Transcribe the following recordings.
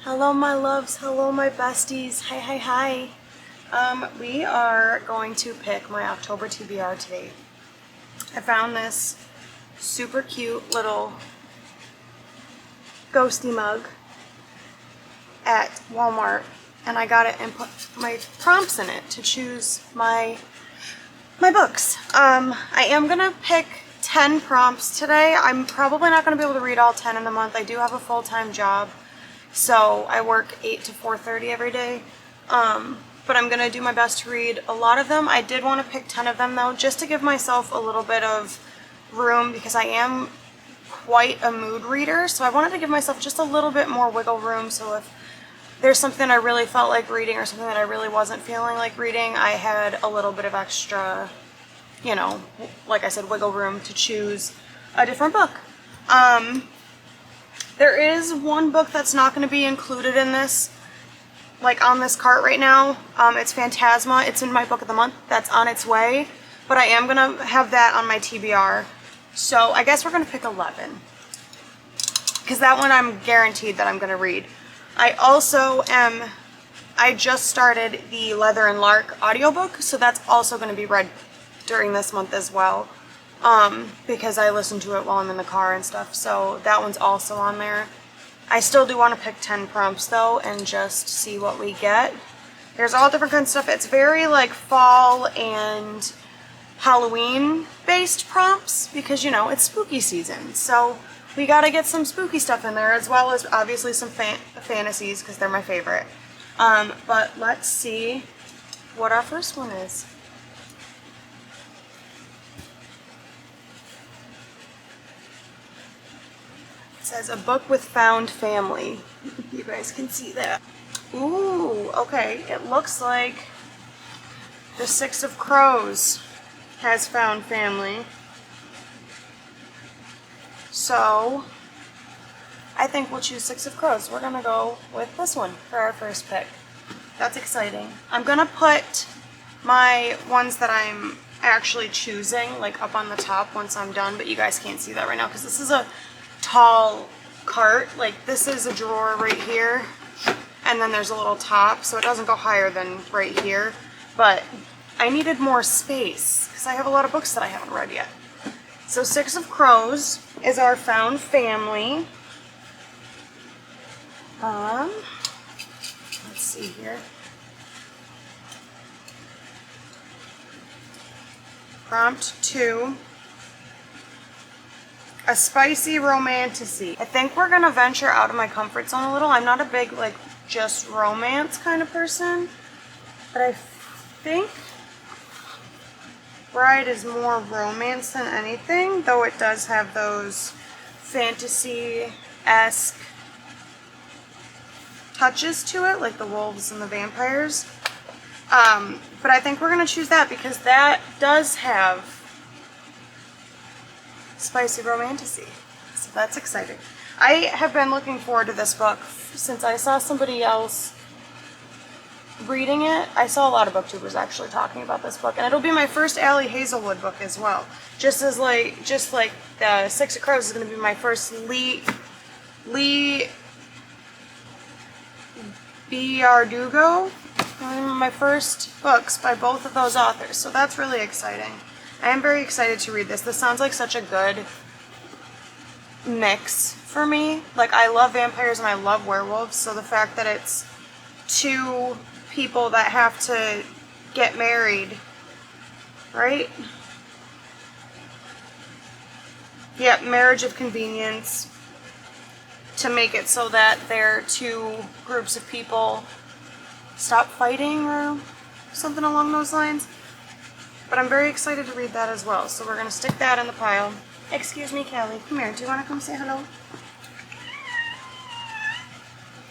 Hello my loves, hello my besties, hi hi hi. We are going to pick my October TBR today. I found this super cute little ghosty mug at Walmart and I got it and put my prompts in it to choose my books. I am gonna pick 10 prompts today. I'm probably not gonna be able to read all 10 in the month. I do have a full-time job. So I work 8 to 4:30 every day, but I'm going to do my best to read a lot of them. I did want to pick 10 of them though, just to give myself a little bit of room because I am quite a mood reader. So I wanted to give myself just a little bit more wiggle room. So if there's something I really felt like reading or something that I really wasn't feeling like reading, I had a little bit of extra, you know, like I said, wiggle room to choose a different book. There is one book that's not going to be included in this, like on this cart right now. It's Phantasma. It's in my book of the month. That's on its way, but I am going to have that on my TBR. So I guess we're going to pick 11, because that one I'm guaranteed that I'm going to read. I just started the Leather and Lark audiobook, so that's also going to be read during this month as well. Because I listen to it while I'm in the car and stuff, so that one's also on there. I still do want to pick 10 prompts though and just see what we get. There's all different kinds of stuff. It's very like fall and Halloween based prompts because, you know, it's spooky season, so we gotta get some spooky stuff in there as well as obviously some fantasies because they're my favorite. But let's see what our first one is. It says a book with found family. You guys can see that. Ooh, okay. It looks like the Six of Crows has found family. So I think we'll choose Six of Crows. We're gonna go with this one for our first pick. That's exciting. I'm gonna put my ones that I'm actually choosing like up on the top once I'm done, but you guys can't see that right now because this is a tall cart. Like this is a drawer right here and then there's a little top, so it doesn't go higher than right here, but I needed more space because I have a lot of books that I haven't read yet. So Six of Crows is our found family. Let's see here. Prompt 2. A spicy romantasy. I think we're gonna venture out of my comfort zone a little. I'm not a big like just romance kind of person, but I think Bride is more romance than anything, though it does have those fantasy-esque touches to it, like the wolves and the vampires. But I think we're gonna choose that because that does have spicy romantasy. So that's exciting. I have been looking forward to this book since I saw somebody else reading it. I saw a lot of booktubers actually talking about this book, and it'll be my first Allie Hazelwood book as well. Just like the Six of Crows is going to be my first Lee Bardugo. My first books by both of those authors, so that's really exciting. I am very excited to read this. This sounds like such a good mix for me. Like, I love vampires and I love werewolves, so the fact that it's two people that have to get married, right? Yep, marriage of convenience to make it so that their two groups of people stop fighting or something along those lines. But I'm very excited to read that as well. So we're going to stick that in the pile. Excuse me, Callie. Come here. Do you want to come say hello?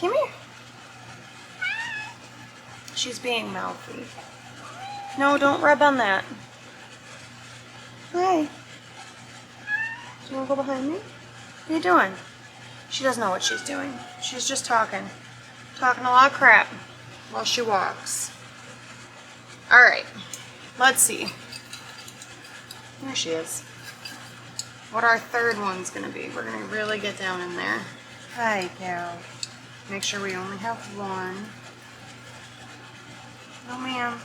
Come here. She's being mouthy. No, don't rub on that. Hi. Do you want to go behind me? What are you doing? She doesn't know what she's doing. She's just talking. Talking a lot of crap while she walks. Alright. Let's see. There she is. What our third one's gonna be. We're gonna really get down in there. Hi, Carol. Make sure we only have one. Oh man.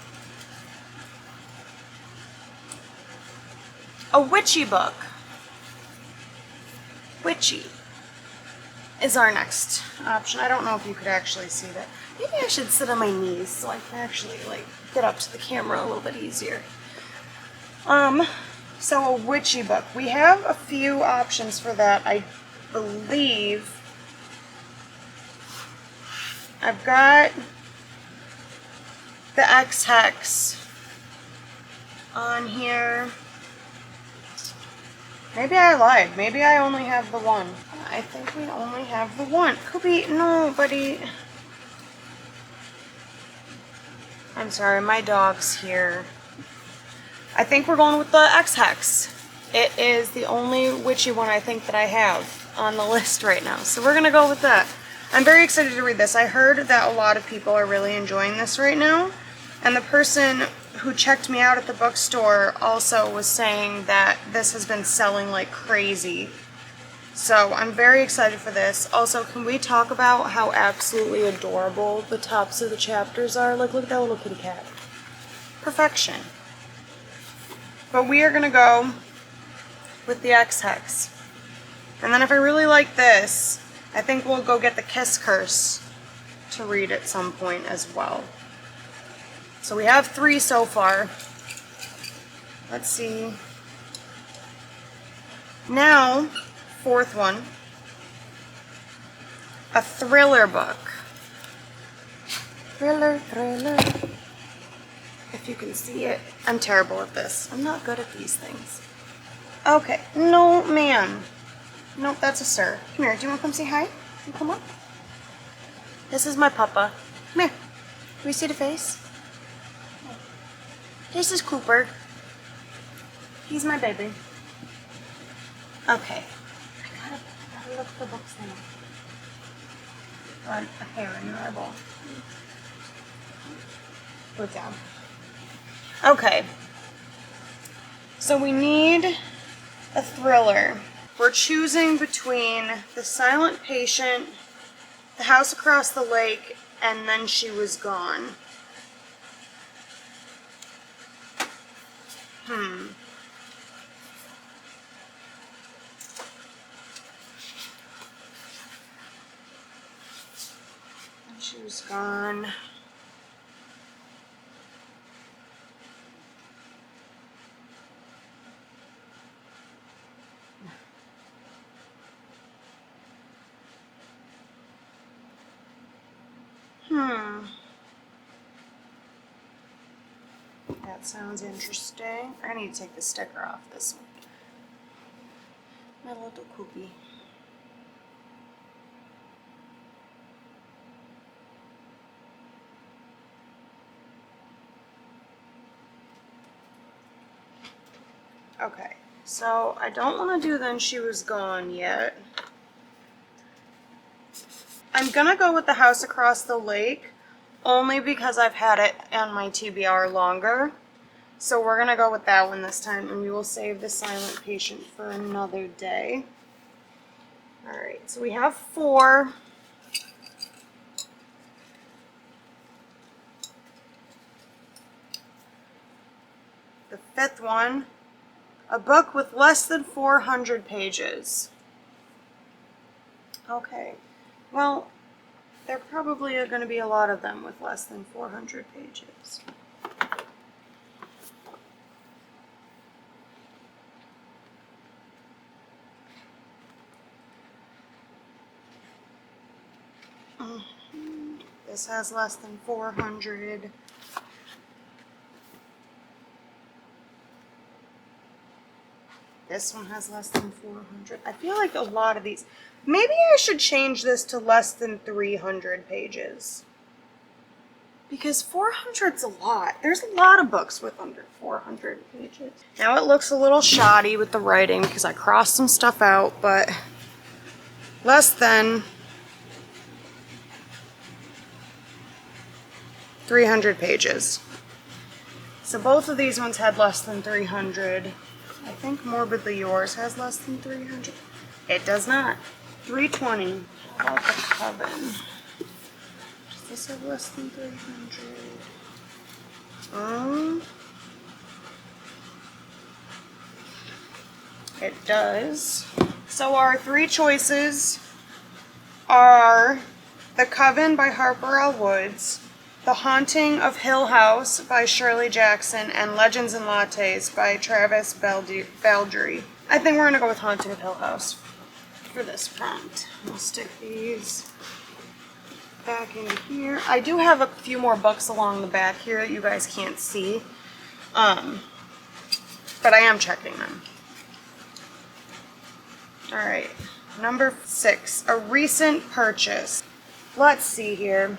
A witchy book. Witchy is our next option. I don't know if you could actually see that. Maybe I should sit on my knees so I can actually like get up to the camera a little bit easier. So a witchy book. We have a few options for that, I believe. I've got the X-Hex on here. Maybe I lied. Maybe I only have the one. I think we only have the one. Could be, no, buddy. I'm sorry, my dog's here. I think we're going with the X-Hex. It is the only witchy one I think that I have on the list right now. So we're going to go with that. I'm very excited to read this. I heard that a lot of people are really enjoying this right now. And the person who checked me out at the bookstore also was saying that this has been selling like crazy. So I'm very excited for this. Also, can we talk about how absolutely adorable the tops of the chapters are? Like, look at that little kitty cat. Perfection. But we are going to go with the X-Hex. And then if I really like this, I think we'll go get the Kiss Curse to read at some point as well. So we have 3 so far. Let's see. Now, 4th one. A thriller book. Thriller. If you can see it. I'm terrible at this. I'm not good at these things. Okay. No, ma'am. Nope, that's a sir. Come here. Do you want to come say hi? You come up. This is my papa. Come here. Can we see the face? This is Cooper. He's my baby. Okay. I gotta look for books now. Or a hair in your eyeball. Good job. Okay. So we need a thriller. We're choosing between The Silent Patient, The House Across the Lake, and Then She Was Gone. And She Was Gone. That sounds interesting. I need to take the sticker off this one. My little cookie. Okay, so I don't want to do Then She Was Gone yet. I'm gonna go with The House Across the Lake, only because I've had it on my TBR longer. So we're gonna go with that one this time, and we will save The Silent Patient for another day. Alright, so we have 4. The 5th one, a book with less than 400 pages. Okay, well, there probably are going to be a lot of them with less than 400 pages. This has less than 400. This one has less than 400. I feel like a lot of these. Maybe I should change this to less than 300 pages. Because 400's a lot. There's a lot of books with under 400 pages. Now it looks a little shoddy with the writing because I crossed some stuff out, but less than 300 pages. So both of these ones had less than 300. I think Morbidly Yours has less than 300. It does not. 320. How about the Coven? This have less than 300. It does. So our three choices are The Coven by Harper L. Woods, The Haunting of Hill House by Shirley Jackson, and Legends and Lattes by Travis Baldry. I think we're going to go with Haunting of Hill House for this prompt. We'll stick these back in here. I do have a few more books along the back here that you guys can't see, but I am checking them. Alright, number 6, a recent purchase. Let's see here.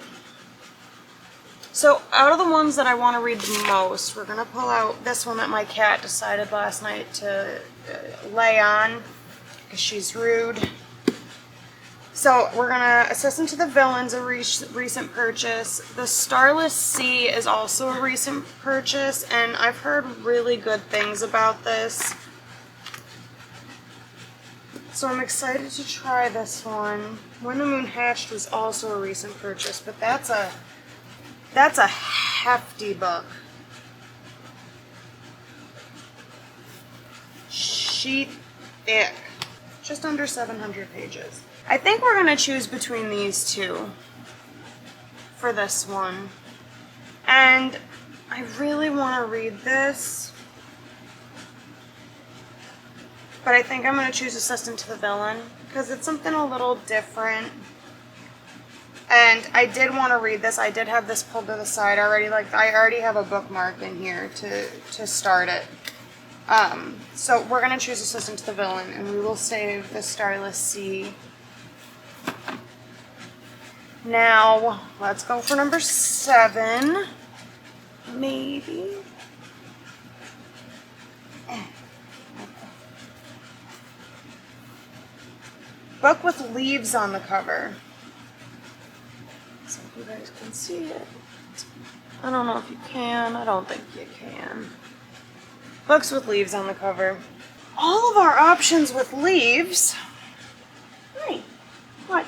So out of the ones that I want to read the most, we're going to pull out this one that my cat decided last night to lay on because she's rude. So we're going to Assistant to the Villains, a recent purchase. The Starless Sea is also a recent purchase, and I've heard really good things about this. So I'm excited to try this one. When the Moon Hatched was also a recent purchase, but that's a hefty book. Sheet thick. Just under 700 pages. I think we're going to choose between these two for this one. And I really want to read this, but I think I'm going to choose Assistant to the Villain because it's something a little different. And I did want to read this. I did have this pulled to the side already. Like, I already have a bookmark in here to start it. So we're going to choose Assistant to the Villain, and we will save the Starless Sea. Now, let's go for number 7. Maybe. Book with leaves on the cover. So if you guys can see it. I don't know if you can. I don't think you can. Books with leaves on the cover. All of our options with leaves. Hi. What?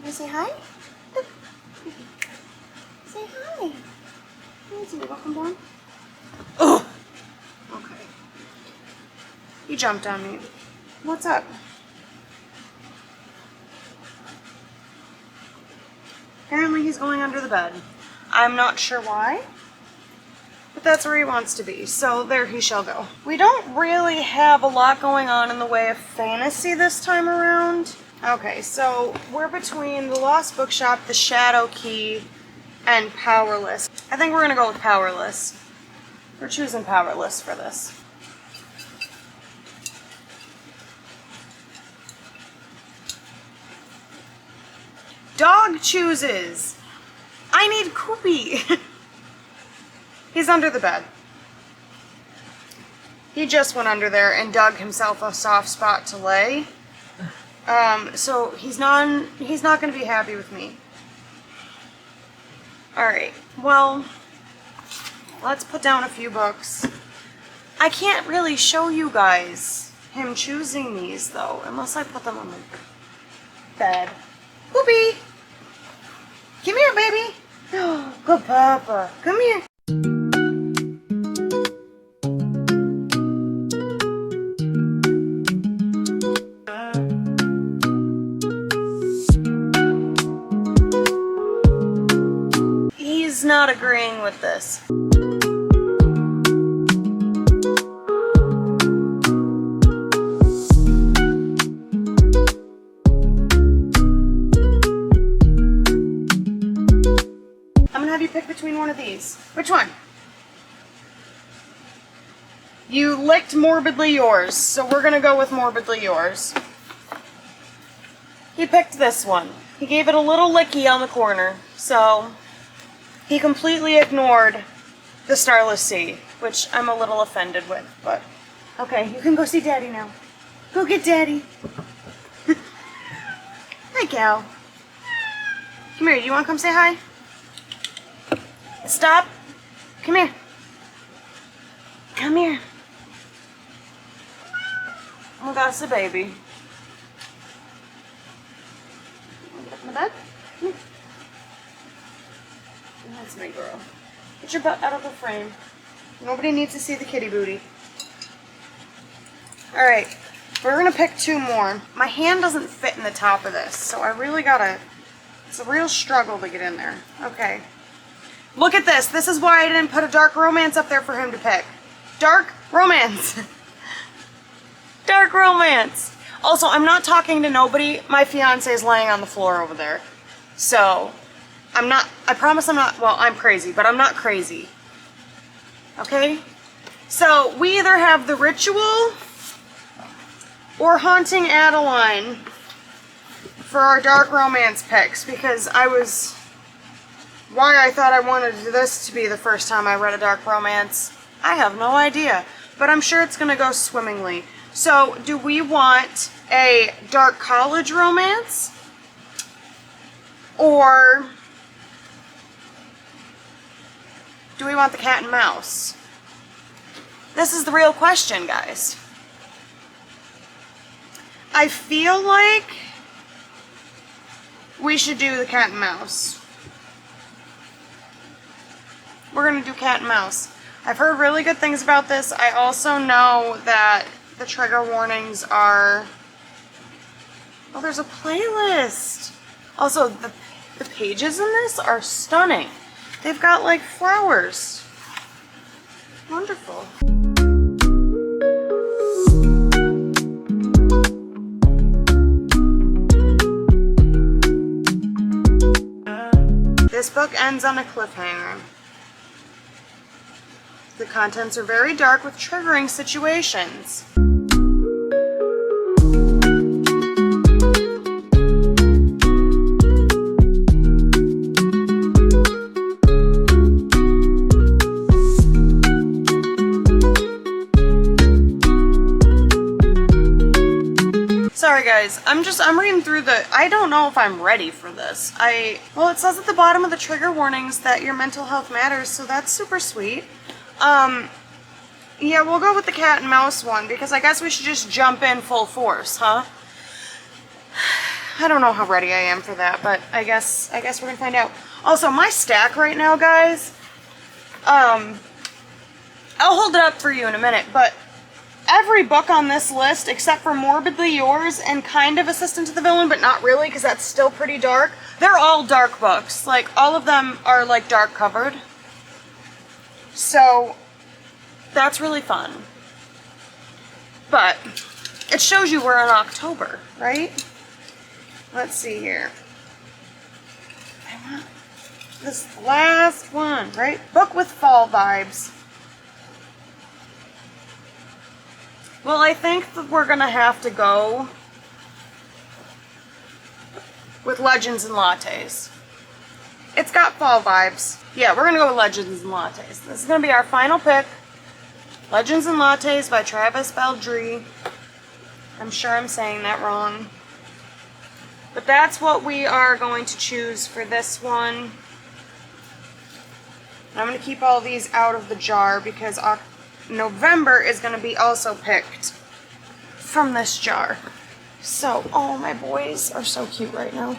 You say hi? Look. Say hi. Let's see, welcome down. Oh! Okay. He jumped on me. What's up? Apparently he's going under the bed. I'm not sure why, but that's where he wants to be, so there he shall go. We don't really have a lot going on in the way of fantasy this time around. Okay, so we're between The Lost Bookshop, The Shadow Key, and Powerless. I think we're going to go with Powerless. We're choosing Powerless for this. Dog chooses. I need Koopy. He's under the bed. He just went under there and dug himself a soft spot to lay. So he's not going to be happy with me. Alright, well, let's put down a few books. I can't really show you guys him choosing these, though, unless I put them on the bed. Koopy! Come here, baby! Oh, good papa. Come here. He's not agreeing with this. Pick between one of these. Which one? You licked Morbidly Yours, so we're gonna go with Morbidly Yours. He picked this one. He gave it a little licky on the corner, so he completely ignored the Starless Sea, which I'm a little offended with, but okay, you can go see Daddy now. Go get Daddy. Hi, Gal. Come here, do you want to come say hi? Stop. Come here. Come here. Oh, that's the baby. bed. Come here. That's my girl. Get your butt out of the frame. Nobody needs to see the kitty booty. Alright, we're gonna pick 2 more. My hand doesn't fit in the top of this, so I really gotta, it's a real struggle to get in there. Okay. Look at this. This is why I didn't put a dark romance up there for him to pick. Dark romance. Dark romance. Also, I'm not talking to nobody. My fiance is laying on the floor over there. So, I promise I'm not, well, I'm crazy, but I'm not crazy. Okay? So, we either have The Ritual or Haunting Adeline for our dark romance picks, because why I thought I wanted this to be the first time I read a dark romance, I have no idea. But I'm sure it's going to go swimmingly. So, do we want a dark college romance? Or do we want the cat and mouse? This is the real question, guys. I feel like we should do the cat and mouse. We're going to do cat and mouse. I've heard really good things about this. I also know that the trigger warnings are... Oh, there's a playlist. Also, the pages in this are stunning. They've got like flowers. Wonderful. This book ends on a cliffhanger. The contents are very dark with triggering situations. Sorry guys, I'm reading through I don't know if I'm ready for this. Well, it says at the bottom of the trigger warnings that your mental health matters, so that's super sweet. Yeah, we'll go with the cat and mouse one, because I guess we should just jump in full force, huh? I don't know how ready I am for that, but I guess we're gonna find out. Also, my stack right now, guys, I'll hold it up for you in a minute, but every book on this list, except for Morbidly Yours and kind of Assistant to the Villain, but not really, because that's still pretty dark, they're all dark books. Like, all of them are, like, dark covered. So, that's really fun. But, it shows you we're in October, right? Let's see here. I want this last one, right? Book with fall vibes. Well, I think that we're gonna have to go with Legends and Lattes. It's got fall vibes. Yeah, we're gonna go with Legends and Lattes. This is gonna be our final pick. Legends and Lattes by Travis Baldree. I'm sure I'm saying that wrong. But that's what we are going to choose for this one. And I'm gonna keep all these out of the jar because November is going to be also picked from this jar. So, oh, my boys are so cute right now.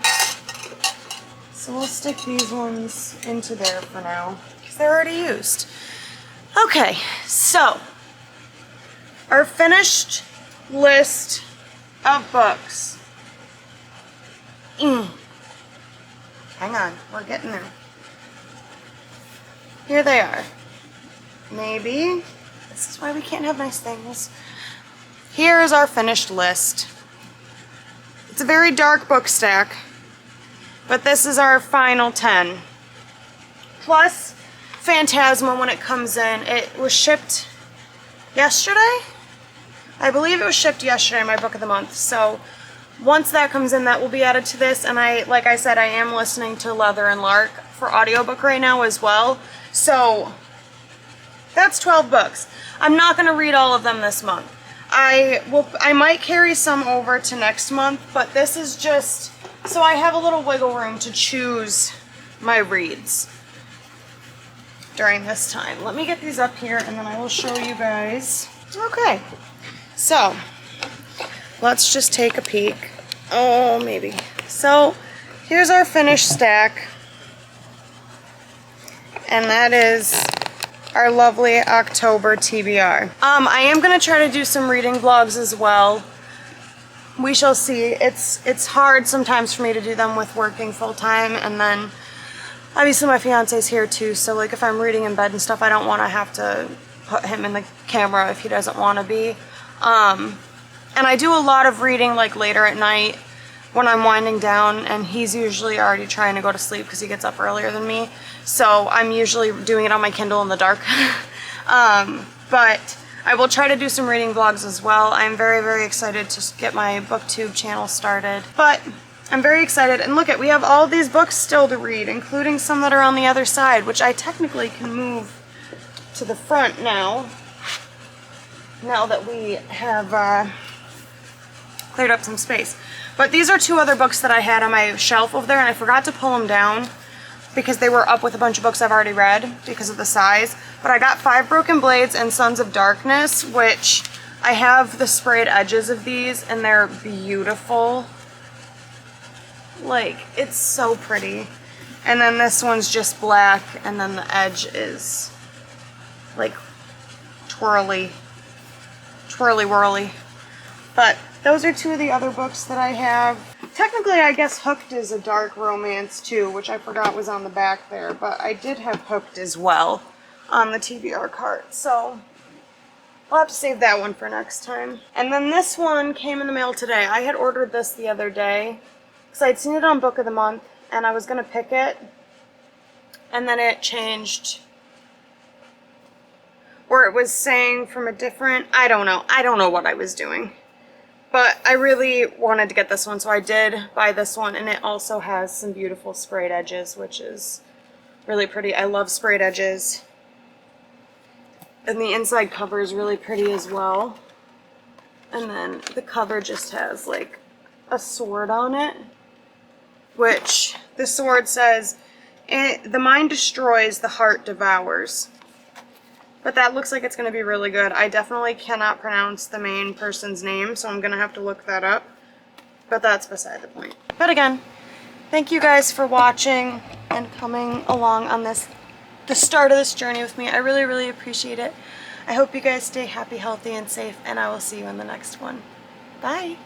So we'll stick these ones into there for now, because they're already used. Okay, so, our finished list of books. Hang on, we're getting there. Here they are. Maybe. This is why we can't have nice things. Here is our finished list. It's a very dark book stack, but this is our final 10. Plus Phantasma when it comes in. It was shipped yesterday? I believe it was shipped yesterday, my book of the month. So once that comes in, that will be added to this. And like I said, I am listening to Leather and Lark for audiobook right now as well. So that's 12 books. I'm not going to read all of them this month. I might carry some over to next month, but this is just so I have a little wiggle room to choose my reads during this time. Let me get these up here and then I will show you guys. Okay, so let's just take a peek. Oh, maybe. So here's our finished stack. And that is our lovely October TBR. I am gonna try to do some reading vlogs as well. We shall see. It's hard sometimes for me to do them with working full time, and then obviously my fiance's here too, so like if I'm reading in bed and stuff, I don't want to have to put him in the camera if he doesn't want to be. And I do a lot of reading like later at night when I'm winding down, and he's usually already trying to go to sleep because he gets up earlier than me. So I'm usually doing it on my Kindle in the dark. But I will try to do some reading vlogs as well. I'm very, very excited to get my booktube channel started. But I'm very excited, and look, we have all these books still to read, including some that are on the other side, which I technically can move to the front now that we have cleared up some space. But these are two other books that I had on my shelf over there, and I forgot to pull them down because they were up with a bunch of books I've already read because of the size. But I got Five Broken Blades and Sons of Darkness, which I have the sprayed edges of these, and they're beautiful. Like, it's so pretty. And then this one's just black, and then the edge is like twirly whirly. But those are two of the other books that I have. Technically, I guess Hooked is a dark romance too, which I forgot was on the back there, but I did have Hooked as well on the TBR cart, so I'll have to save that one for next time. And then this one came in the mail today. I had ordered this the other day because I'd seen it on Book of the Month, and I was going to pick it, and then it changed, or it was saying from a different, I don't know what I was doing. But I really wanted to get this one, so I did buy this one, and it also has some beautiful sprayed edges, which is really pretty. I love sprayed edges. And the inside cover is really pretty as well. And then the cover just has like a sword on it, which the sword says, "The mind destroys, the heart devours." But that looks like it's going to be really good. I definitely cannot pronounce the main person's name, so I'm going to have to look that up. But that's beside the point. But again, thank you guys for watching and coming along on the start of this journey with me. I really, really appreciate it. I hope you guys stay happy, healthy, and safe, and I will see you in the next one. Bye!